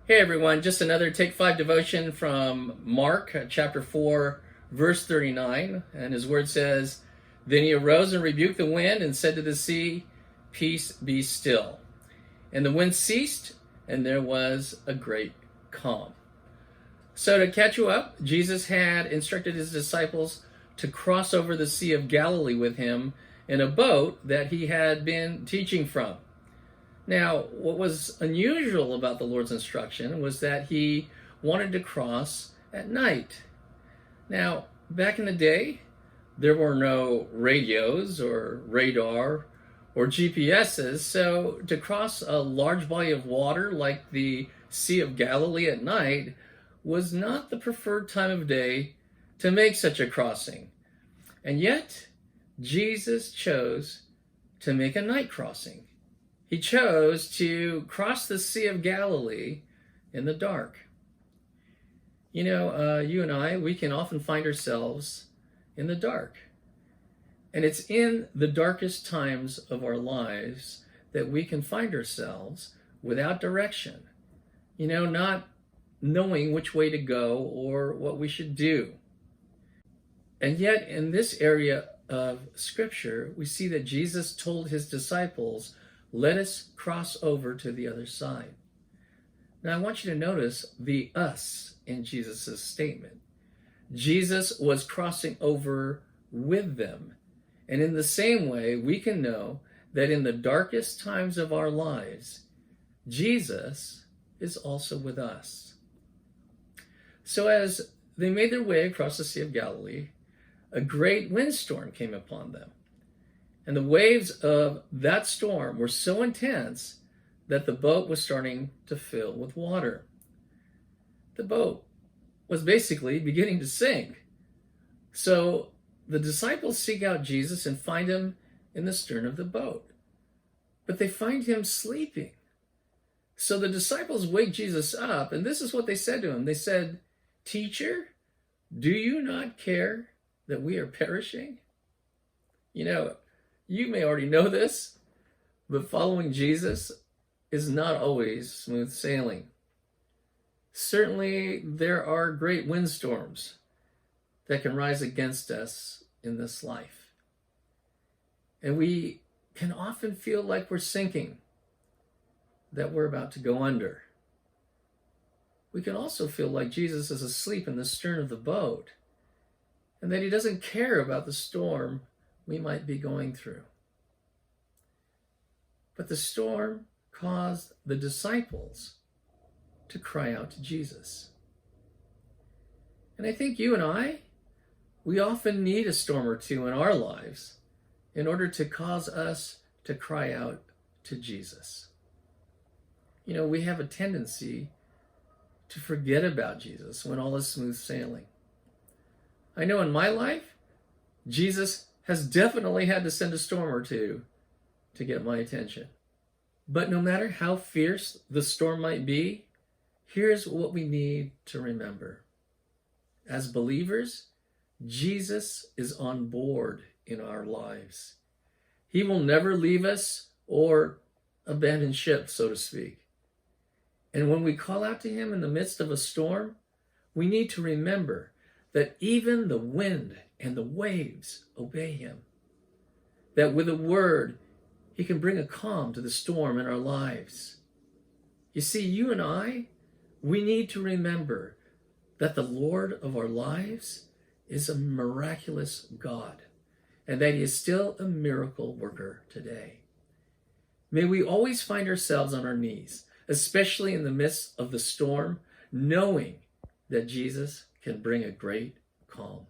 Hey everyone, just another Take 5 devotion from Mark chapter 4, verse 39. And his word says, "Then he arose and rebuked the wind and said to the sea, 'Peace, be still.' And the wind ceased, and there was a great calm." So to catch you up, Jesus had instructed his disciples to cross over the Sea of Galilee with him in a boat that he had been teaching from. Now, what was unusual about the Lord's instruction was that he wanted to cross at night. Now, back in the day, there were no radios or radar or GPSs, so to cross a large body of water like the Sea of Galilee at night was not the preferred time of day to make such a crossing. And yet, Jesus chose to make a night crossing. He chose to cross the Sea of Galilee in the dark. You and I, we can often find ourselves in the dark. And it's in the darkest times of our lives that we can find ourselves without direction. Not knowing which way to go or what we should do. And yet, in this area of Scripture, we see that Jesus told his disciples, "Let us cross over to the other side." Now, I want you to notice the us in Jesus' statement. Jesus was crossing over with them. And in the same way, we can know that in the darkest times of our lives, Jesus is also with us. So as they made their way across the Sea of Galilee, a great windstorm came upon them. And the waves of that storm were so intense that the boat was starting to fill with water. The boat was basically beginning to sink. So the disciples seek out Jesus and find him in the stern of the boat. But they find him sleeping. So the disciples wake Jesus up, and this is what they said to him. They said, "Teacher, do you not care that we are perishing?" You may already know this, but following Jesus is not always smooth sailing. Certainly, there are great windstorms that can rise against us in this life. And we can often feel like we're sinking, that we're about to go under. We can also feel like Jesus is asleep in the stern of the boat, and that he doesn't care about the storm we might be going through. But the storm caused the disciples to cry out to Jesus. And I think you and I, we often need a storm or two in our lives in order to cause us to cry out to Jesus. We have a tendency to forget about Jesus when all is smooth sailing. I know in my life, Jesus has definitely had to send a storm or two to get my attention. But no matter how fierce the storm might be, here's what we need to remember. As believers, Jesus is on board in our lives. He will never leave us or abandon ship, so to speak. And when we call out to him in the midst of a storm, we need to remember that even the wind and the waves obey him. That with a word, he can bring a calm to the storm in our lives. You see, you and I, we need to remember that the Lord of our lives is a miraculous God, and that he is still a miracle worker today. May we always find ourselves on our knees, especially in the midst of the storm, knowing that Jesus can bring a great calm.